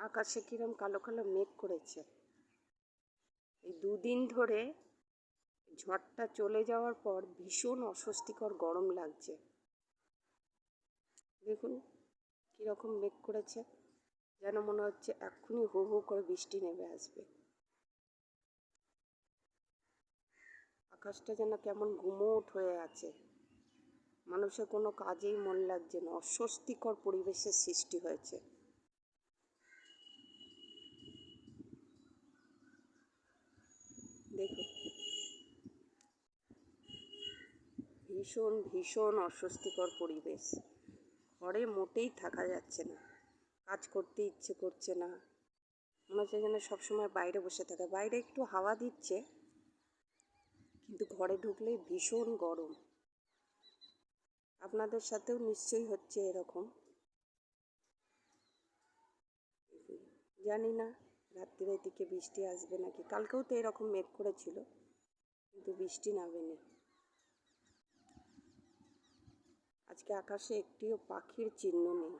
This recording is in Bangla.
আকাশে কিরম কালো কালো মেঘ করেছে। এই দুদিন ধরে ঝড়টা চলে যাওয়ার পর ভীষণ অস্বস্তিকর গরম লাগছে। দেখুন কীরকম মেঘ করেছে, যেন মনে হচ্ছে এক্ষুনি হু হু করে বৃষ্টি নেমে আসবে। আকাশটা যেন কেমন গুমোট হয়ে আছে, মানুষের কোনো কাজেই মন লাগছে না, অস্বস্তিকর পরিবেশের সৃষ্টি হয়েছে। দেখুন ভীষণ ভীষণ অস্বস্তিকর পরিবেশ, ঘরে মোটেই থাকা যাচ্ছে না, কাজ করতে ইচ্ছে করছে না, মনে হচ্ছে যেন সবসময় বাইরে বসে থাকে। বাইরে একটু হাওয়া দিচ্ছে, কিন্তু ঘরে ঢুকলেই ভীষণ গরম। আপনাদের সাথেও নিশ্চয়ই হচ্ছে এরকম। জানি না রাত্রির দিকে বৃষ্টি আসবে নাকি। কালকেও তো এরকম মেঘ করেছিল, কিন্তু বৃষ্টি নামেনি। আজকে আকাশে একটিও পাখির চিহ্ন নেই।